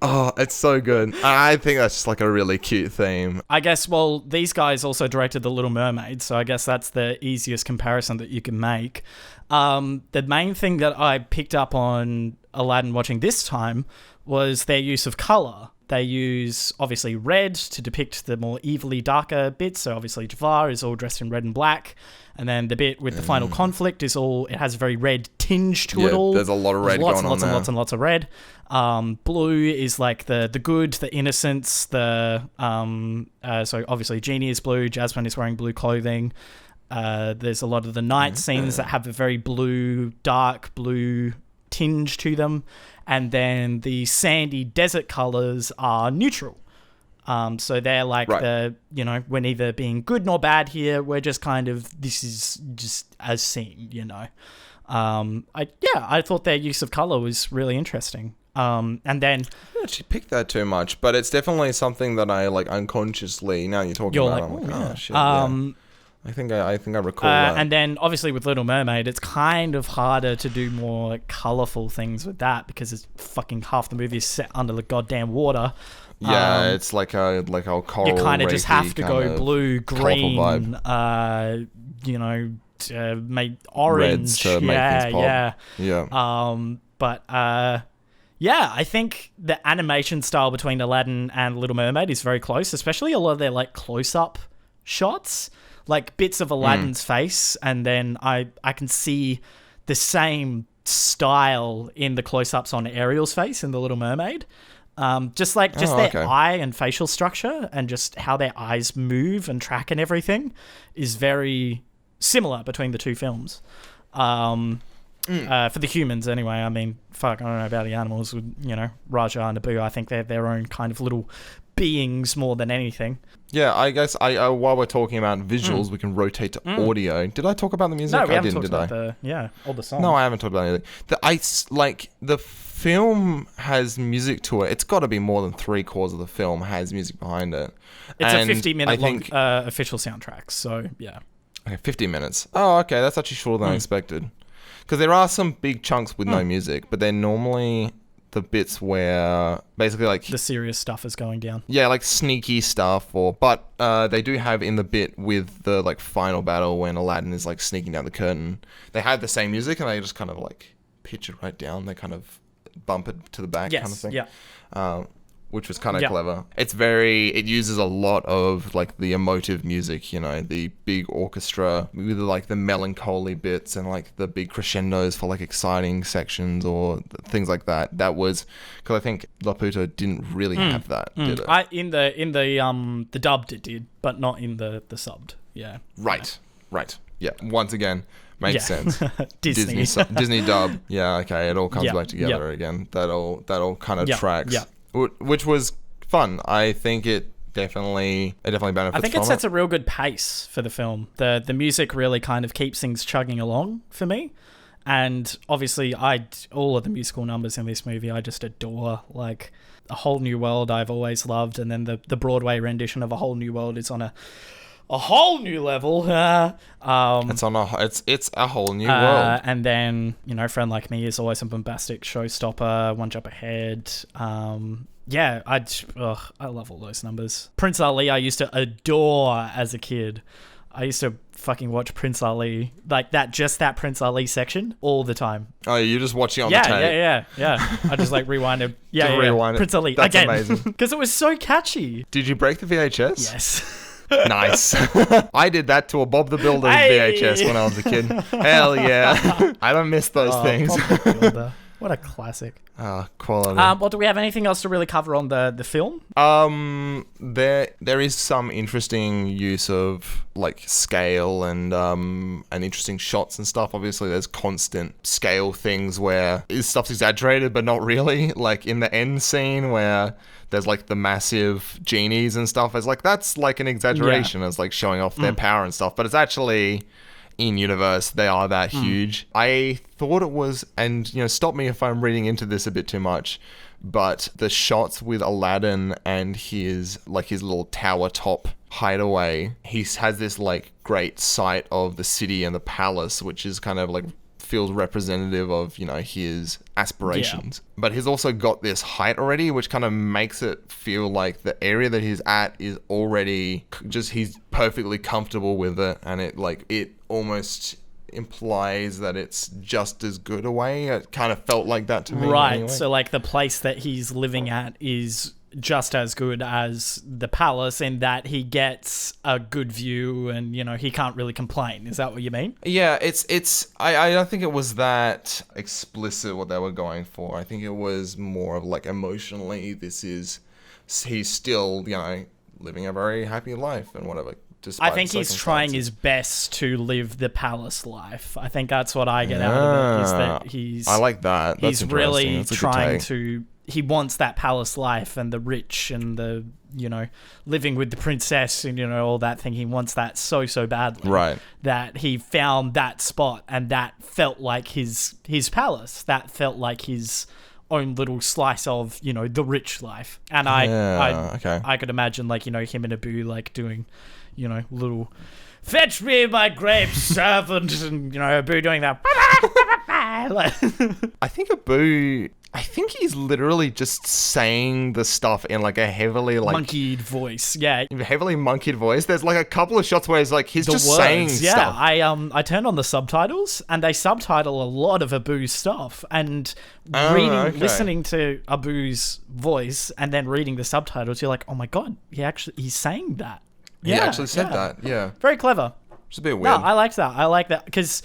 Oh, it's so good. I think that's just like a really cute theme.
I guess, well, these guys also directed The Little Mermaid, so I guess that's the easiest comparison that you can make. The main thing that I picked up on Aladdin watching this time was their use of color. They use, obviously, red to depict the more evilly darker bits. So, obviously, Jafar is all dressed in red and black. And then the bit with the final conflict is all... It has a very red tinge to it all.
There's a lot of red going on
lots
there.
and lots and lots of red. Blue is like the good, the innocence, so, obviously, Genie is blue. Jasmine is wearing blue clothing. There's a lot of the night scenes that have a very blue, dark blue tinge to them. And then the sandy desert colors are neutral. So they're like we're neither being good nor bad here. We're just kind of, this is just as seen, I thought their use of color was really interesting. And then...
I didn't actually pick that too much, but it's definitely something that I, like, unconsciously, now you're talking about, I'm like, oh, shit, yeah. I think I recall that.
And then, obviously, with Little Mermaid, it's kind of harder to do more colourful things with that because it's fucking half the movie is set under the goddamn water.
Yeah, it's like a coral.
You kind of just have to go blue, green, make orange.
Reds to make things pop.
Yeah. I think the animation style between Aladdin and Little Mermaid is very close, especially a lot of their like close-up shots. Like bits of Aladdin's face, and then I can see the same style in the close-ups on Ariel's face in The Little Mermaid. Their eye and facial structure and just how their eyes move and track and everything is very similar between the two films. For the humans, anyway. I mean, I don't know about the animals. Raja and Abu, I think they're their own kind of little beings more than anything.
Yeah, I guess while we're talking about visuals, we can rotate to audio. Did I talk about the music?
No, we haven't talked about all the songs.
No, I haven't talked about anything. The film has music to it. It's got to be more than 3/4 of the film has music behind it.
It's a 50-minute long official soundtrack, so yeah.
Okay, 50 minutes. Oh, okay, that's actually shorter than I expected. Because there are some big chunks with no music, but they're normally the bits where basically like
the serious stuff is going down.
Yeah, like sneaky stuff, but they do have in the bit with the like final battle when Aladdin is like sneaking down the curtain. They had the same music and they just kind of like pitch it right down. They kind of bump it to the back kind of thing. Yeah. Which was kind of clever. It uses a lot of like the emotive music, the big orchestra with like the melancholy bits and like the big crescendos for like exciting sections or things like that. That was because I think Laputa didn't really have that, did it?
In the dubbed it did, but not in the subbed. Yeah.
Right. Yeah. Once again, makes sense.
Disney
dub. Yeah. Okay. It all comes back together again. That all kind of tracks. Yeah. Which was fun. I think it definitely benefits.
I think it sets a real good pace for the film. The music really kind of keeps things chugging along for me. And obviously, all of the musical numbers in this movie I just adore. Like A Whole New World I've always loved, and then the Broadway rendition of A Whole New World is on a whole new level.
It's a whole new world.
And then, Friend Like Me is always a bombastic showstopper, One Jump Ahead. I love all those numbers. Prince Ali I used to adore as a kid. I used to fucking watch Prince Ali, like that Prince Ali section all the time.
Oh, you're just watching on the tape?
Yeah. I just like rewind it.
Rewind it.
Prince Ali
That's
again.
amazing.
Because it was so catchy.
Did you break the VHS?
Yes.
Nice. I did that to a Bob the Builder VHS when I was a kid. Hell yeah. I don't miss those things.
Bob the Builder. What a classic.
Quality.
Do we have anything else to really cover on the film?
There is some interesting use of like scale and interesting shots and stuff. Obviously, there's constant scale things where stuff's exaggerated, but not really. Like in the end scene where there's like the massive genies and stuff. It's like that's like an exaggeration. It's like showing off their power and stuff, but it's actually in universe they are that huge. I thought it was, and stop me if I'm reading into this a bit too much, but the shots with Aladdin and his little tower top hideaway, he has this like great sight of the city and the palace, which is kind of like feels representative of his aspirations. But he's also got this height already, which kind of makes it feel like the area that he's at is already just he's perfectly comfortable with it, and it almost implies that it's just as good a way. It kind of felt like that to me.
Right.
Anyway.
So like the place that he's living at is just as good as the palace in that he gets a good view and, you know, he can't really complain. Is that what you mean?
Yeah, I don't think it was that explicit what they were going for. I think it was more of like emotionally, he's still, you know, living a very happy life and whatever.
I think he's trying his best to live the palace life. I think that's what I get out of it, is that
I like that. That's
he's really trying to... He wants that palace life and the rich and the, you know, living with the princess and, you know, all that thing. He wants that so badly.
Right.
That he found that spot and that felt like his palace. That felt like his own little slice of, you know, the rich life. And I could imagine, like, you know, him and Abu, like, doing, you know, little... Fetch me my grape servant, and, you know, Abu doing that.
I think he's literally just saying the stuff in like a heavily like
monkeyed voice. Yeah,
heavily monkeyed voice. There's like a couple of shots where he's like he's just saying stuff.
I turned on the subtitles and they subtitle a lot of Abu's stuff, and listening to Abu's voice and then reading the subtitles, you're like, oh my god, he's saying that.
He actually said that. Yeah,
very clever.
It's a bit weird.
No, I like that because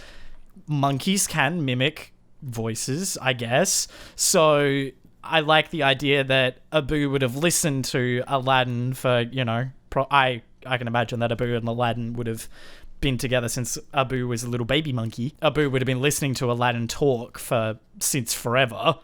monkeys can mimic voices, I guess. So I like the idea that Abu would have listened to Aladdin for, you know, I can imagine that Abu and Aladdin would have been together since Abu was a little baby monkey. Abu would have been listening to Aladdin talk since forever,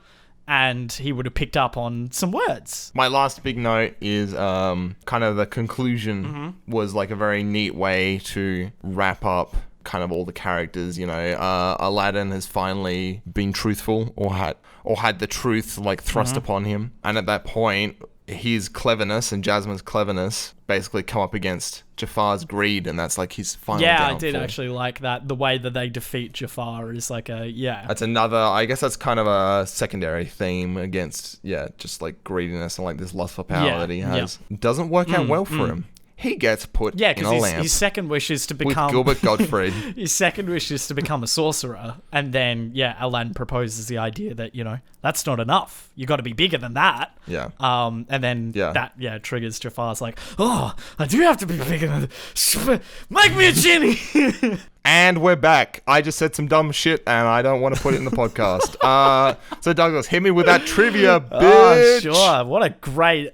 and he would have picked up on some words.
My last big note is kind of the conclusion was like a very neat way to wrap up kind of all the characters. You know, Aladdin has finally been truthful or had the truth like thrust upon him, and at that point his cleverness and Jasmine's cleverness basically come up against Jafar's greed, and that's like his final downfall.
I did actually like that. The way that they defeat Jafar is like that's
another, I guess that's kind of a secondary theme against just like greediness and like this lust for power that he has. Doesn't work out well for him. He gets put in a lamp.
His second wish is to become...
With Gilbert Gottfried.
His second wish is to become a sorcerer. And then, Aladdin proposes the idea that, you know, that's not enough. You got to be bigger than that.
Yeah.
And then that triggers Jafar's like, oh, I do have to be bigger than that. Make me a genie.
And we're back. I just said some dumb shit and I don't want to put it in the podcast. So Douglas, hit me with that trivia, bitch.
Oh, sure. What a great,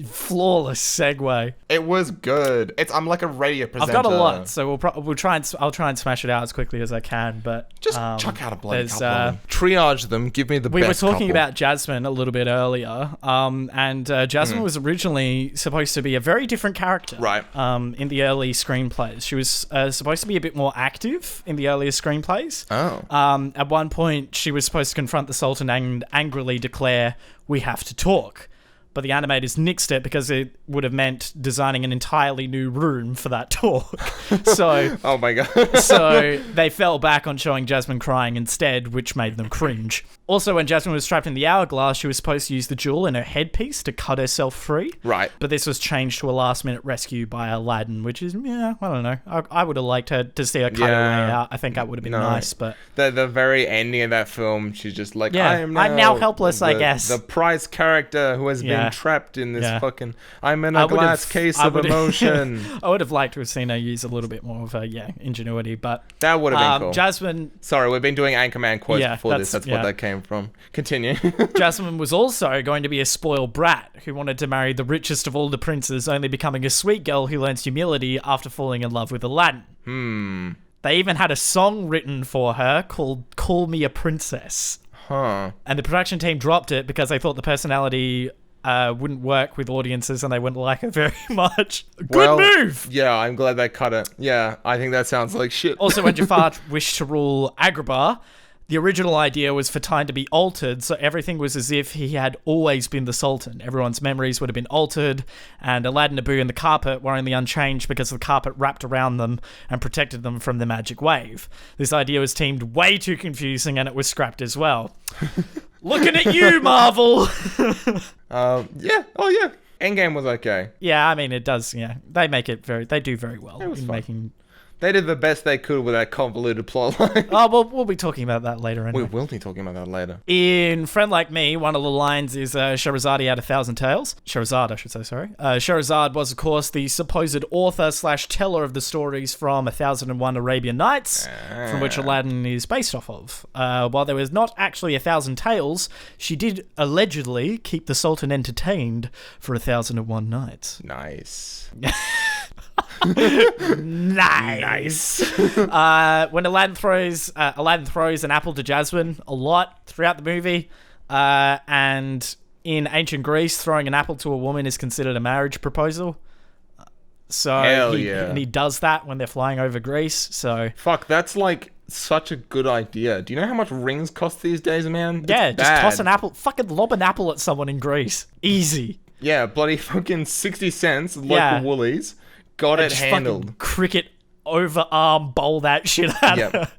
flawless segue.
It was good. I'm like a radio presenter.
I've got a lot, so I'll try and smash it out as quickly as I can. But
just chuck out a bloody couple of them. Triage them. Give me the best.
We were talking about Jasmine a little bit earlier, and Jasmine was originally supposed to be a very different character.
Right.
In the early screenplays, she was supposed to be a bit more active in the earlier screenplays.
Oh.
At one point, she was supposed to confront the Sultan and angrily declare, "We have to talk." But the animators nixed it because it would have meant designing an entirely new room for that talk. So,
oh my god!
So they fell back on showing Jasmine crying instead, which made them cringe. Also, when Jasmine was trapped in the hourglass, she was supposed to use the jewel in her headpiece to cut herself free.
Right.
But this was changed to a last-minute rescue by Aladdin, which is, I don't know. I would have liked her to see her cut her way out. I think that would have been nice, but...
The very ending of that film, she's just like,
I'm now helpless, I guess.
The prize character who has been trapped in this fucking... I'm in a glass case of emotion.
I would have liked to have seen her use a little bit more of her, ingenuity, but...
That would have been cool.
Jasmine...
Sorry, we've been doing Anchorman quotes before this. That's what that came from. Continue.
Jasmine was also going to be a spoiled brat who wanted to marry the richest of all the princes, only becoming a sweet girl who learns humility after falling in love with Aladdin. They even had a song written for her called Call Me a Princess.
Huh.
And the production team dropped it because they thought the personality wouldn't work with audiences and they wouldn't like it very much. Good move!
Yeah, I'm glad they cut it. Yeah, I think that sounds like shit.
Also, when Jafar wished to rule Agrabah, the original idea was for time to be altered, so everything was as if he had always been the Sultan. Everyone's memories would have been altered, and Aladdin, Abu, and the carpet were only unchanged because the carpet wrapped around them and protected them from the magic wave. This idea was deemed way too confusing, and it was scrapped as well. Looking at you, Marvel!
Endgame was okay.
Yeah, I mean, it does, They make it they do very well in making
They did the best they could with that convoluted plotline.
Oh, well, we'll be talking about that later
We
anyway.
will be talking about that later.
In Friend Like Me, one of the lines is Scheherazade had 1,000 tales. Scheherazade, I should say, sorry. Scheherazade was, of course, the supposed author/teller of the stories from 1001 Arabian Nights, from which Aladdin is based off of. While there was not actually 1,000 tales, she did allegedly keep the Sultan entertained for 1001 nights.
Nice.
Nice. When Aladdin throws an apple to Jasmine a lot throughout the movie, and in ancient Greece, throwing an apple to a woman is considered a marriage proposal. So he does that when they're flying over Greece. So
fuck, that's like such a good idea. Do you know how much rings cost these days, man?
Yeah,
It's
just
bad.
toss an apple, fucking lob an apple at someone in Greece. Easy.
Yeah, bloody fucking 60 cents, local
Yeah.
Woolies. Got it
Just
handled.
fucking cricket overarm bowl that shit out of her.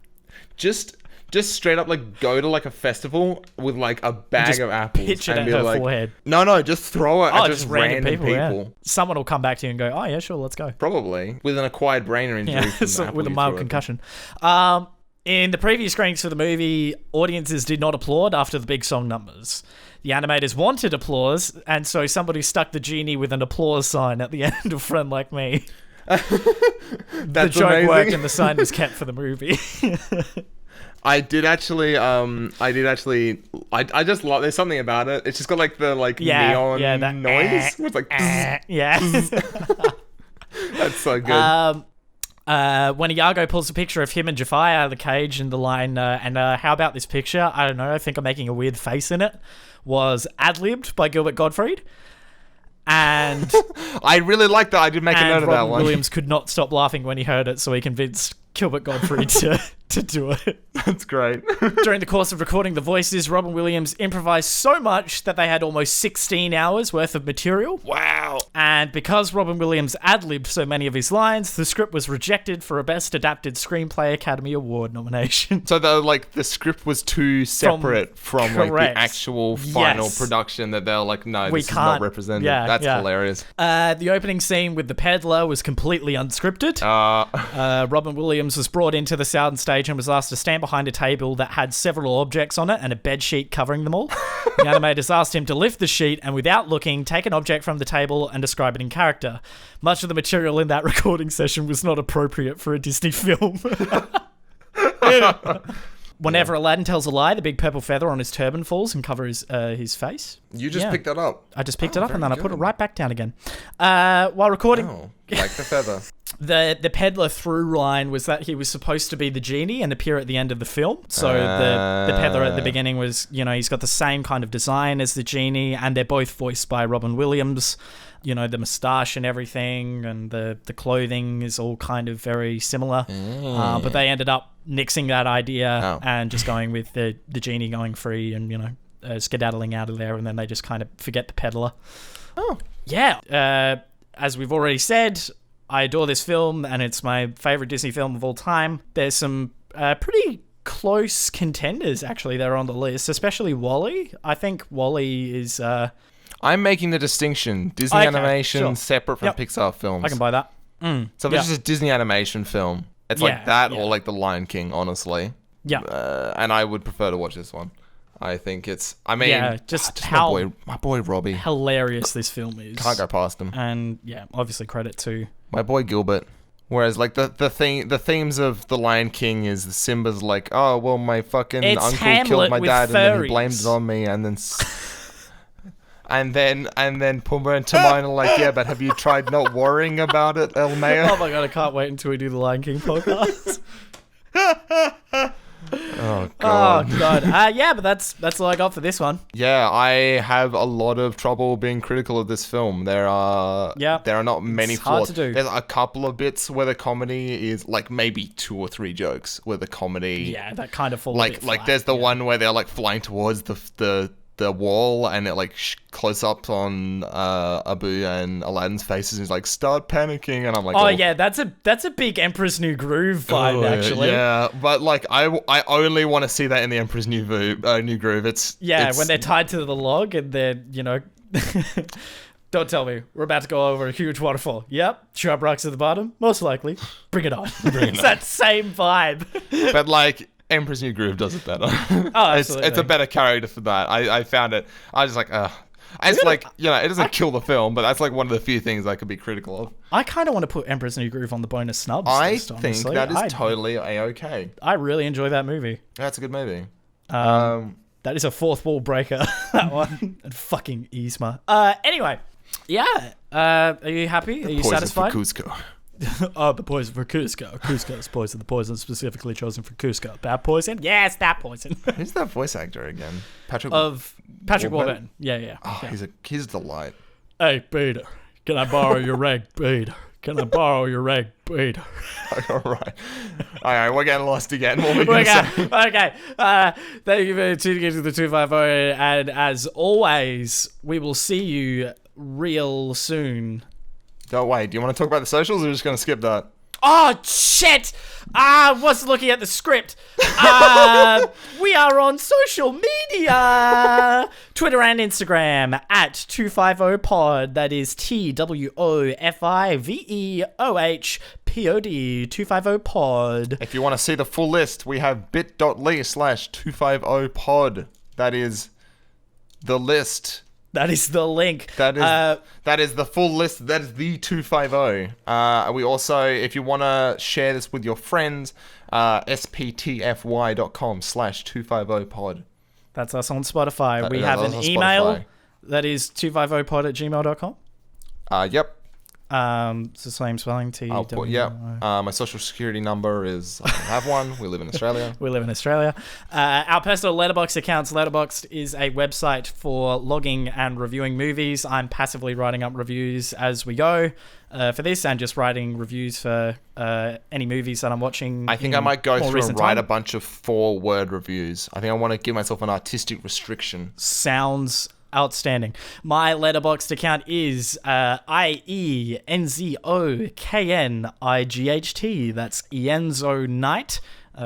Just straight up like go to like a festival with like a bag
just
of apples
pitch it
and
at
be
her
like,
forehead.
No, just throw it at just random people.
Yeah. Someone will come back to you and go, oh yeah, sure, let's go.
Probably with an acquired brain injury.
Yeah,
from the
so
apple
with a
you
mild
threw at them.
concussion. In the previous screenings for the movie, audiences did not applaud after the big song numbers. The animators wanted applause, and so somebody stuck the genie with an applause sign at the end of Friend Like Me. The joke
amazing.
worked and the sign was kept for the movie.
I just love, there's something about it. It's just got like the neon
that
noise. It's like,
yeah.
that's so good.
When Iago pulls a picture of him and Jafar out of the cage and the line, how about this picture? I don't know, I think I'm making a weird face in it, was ad-libbed by Gilbert Gottfried. And
I really like that. I did make a note of that
Robin
one.
Williams could not stop laughing when he heard it, so he convinced Gilbert Gottfried to do it.
That's great.
During the course of recording the voices, Robin Williams improvised so much that they had almost 16 hours worth of material.
Wow.
And because Robin Williams ad-libbed so many of his lines, the script was rejected for a Best Adapted Screenplay Academy Award nomination.
So the script was too separate from like
correct.
the actual final
Yes.
production that they're like, no,
We
this is not
can't-
represented.
yeah,
That's
yeah.
hilarious.
The opening scene with the peddler was completely unscripted. Robin Williams was brought into the soundstage and was asked to stand behind a table that had several objects on it and a bed sheet covering them all. The animators asked him to lift the sheet and, without looking, take an object from the table and describe it in character. Much of the material in that recording session was not appropriate for a Disney film. Whenever Aladdin tells a lie, the big purple feather on his turban falls and covers his face.
You just picked that up.
I just picked it up and
very
then I put it
good.
right back down again. While recording...
Oh, like the feather.
The peddler through line was that he was supposed to be the genie and appear at the end of the film. So the peddler at the beginning was, he's got the same kind of design as the genie, and they're both voiced by Robin Williams. The moustache and everything, and the clothing is all kind of very similar. But they ended up nixing that idea and just going with the genie going free and, skedaddling out of there, and then they just kind of forget the peddler.
Oh.
Yeah. As we've already said, I adore this film, and it's my favorite Disney film of all time. There's some pretty close contenders, actually, that are on the list, especially WALL-E. I think WALL-E is...
I'm making the distinction. Disney
Okay,
animation
sure.
separate from
Yep.
Pixar films.
I can buy that.
So if it's just a Disney animation film, it's like that or like The Lion King, honestly.
Yeah.
And I would prefer to watch this one. I think it's... I mean,
just
how... My boy Robbie.
Hilarious this film is.
Can't go past him.
And, obviously credit to...
My boy Gilbert. Whereas, like, the themes of The Lion King is Simba's like, oh, well, my fucking
It's
uncle
Hamlet
killed my
with
dad and then he
furries.
blamed it on me, and then... And then Pumbaa and Timon are like, yeah, but have you tried not worrying about it, El Mayo?
Oh my god, I can't wait until we do the Lion King podcast.
Oh, God.
Oh god. But that's all I got for this one.
Yeah, I have a lot of trouble being critical of this film. There are not many
It's hard
flaws.
to do.
There's a couple of bits where the comedy is like maybe 2 or 3 jokes where the comedy
Yeah, that kind of falls a
like
bit flat,
there's the one where they're like flying towards the wall and it like close up on Abu and Aladdin's faces and he's like start panicking and I'm like
Oh yeah, that's a big Emperor's New Groove vibe actually.
Yeah, but like I only want to see that in the Emperor's New Groove. It's
when they're tied to the log and they're Don't tell me. We're about to go over a huge waterfall. Yep. Sharp rocks at the bottom. Most likely. Bring it on. It's that same vibe.
But like Emperor's New Groove does it better.
Oh, absolutely.
It's a better character for that. I found it. I was like, it's like, you know, it doesn't kill the film, but that's like one of the few things I could be critical of.
I kind of want to put Emperor's New Groove on the bonus snubs.
I think that is totally a-okay.
I really enjoy that movie.
That's a good movie.
That is a fourth wall breaker. That one. And fucking Yzma. Anyway. Yeah. Are you happy? Are you satisfied?
For Cusco.
The poison for Cusco. Cusco's poison. The poison specifically chosen for Cusco. Bad poison? Yes, that poison.
Who's that voice actor again? Patrick
Warburton. Yeah.
Oh,
yeah.
He's a delight.
Hey, Peter. Can I borrow your rag, Peter? Can I borrow your rag, Peter?
All right, we're getting lost again. What are we going to say?
Okay. Thank you for tuning into the 250, and as always, we will see you real soon.
Don't wait. Do you want to talk about the socials, or are we just going to skip that?
Oh, shit! I was looking at the script. We are on social media. Twitter and Instagram at 250pod. That is TwoFiveOhPod. 250pod.
If you want to see the full list, we have bit.ly/250pod. That is the list.
That is the link.
That is the full list. That is the 250. We also, if you want to share this with your friends, sptfy.com/250pod.
That's us on Spotify. We have an email that is 250pod@gmail.com.
Yep.
It's the same spelling.
My social security number is, I don't have one. We live in Australia. Our personal Letterboxd accounts. Letterboxd is a website for logging and reviewing movies. I'm passively writing up reviews as we go for this, and just writing reviews for any movies that I'm watching. I think I might go through and write a bunch of 4-word reviews. I think I want to give myself an artistic restriction.
Sounds outstanding. My Letterboxd account is IENZOKNIGHT. That's Ienzo Knight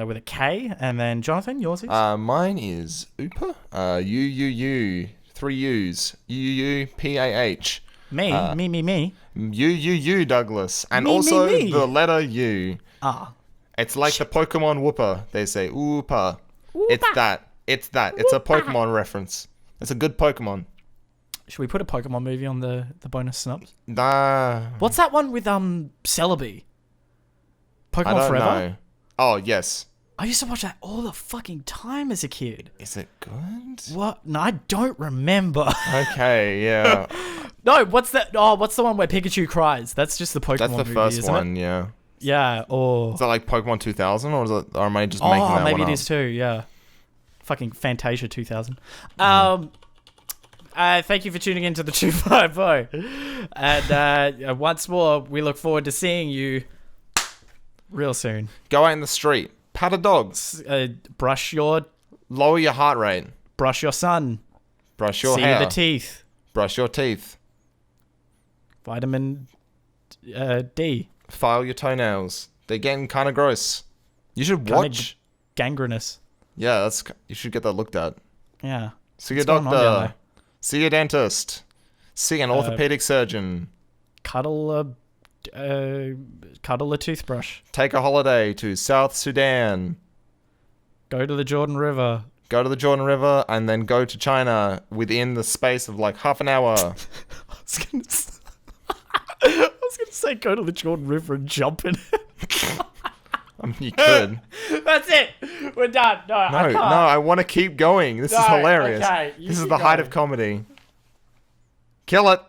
with a K. And then Jonathan, yours is?
Mine is Oopa. UUU. 3 U's. UUUPAH.
Me.
UUU Douglas. And
me,
also
me.
the letter U. It's like the Pokemon Whooper. They say Oopa. It's that. It's a Pokemon reference. It's a good Pokemon.
Should we put a Pokemon movie on the bonus snubs?
Nah.
What's that one with Celebi? Pokemon
I don't
Forever?
know. Oh, yes.
I used to watch that all the fucking time as a kid.
Is it good?
What? No, I don't remember.
Okay, yeah.
No, what's that? Oh, what's the one where Pikachu cries? That's just the Pokemon movie.
That's the first one,
it?
yeah.
Yeah, or...
Is that like Pokemon 2000, or am I just making that one up?
Oh, maybe it is too, yeah. Fucking Fantasia 2000. Thank you for tuning in to the 250. And once more, we look forward to seeing you real soon.
Go out in the street. Pat a dog. Lower your heart rate.
Brush your son.
Brush your hair.
See the teeth.
Brush your teeth.
Vitamin D.
File your toenails. They're getting kind of gross. You should watch.
Gangrenous.
Yeah, you should get that looked at.
Yeah.
See your doctor. See your dentist. See an orthopedic surgeon.
Cuddle a toothbrush.
Take a holiday to South Sudan.
Go to the Jordan River.
And then go to China within the space of like half an hour.
I was gonna say go to the Jordan River and jump in it.
You could.
That's it. We're done. No,
I want to keep going. This is hilarious.
Okay,
this is the height of comedy. Kill it.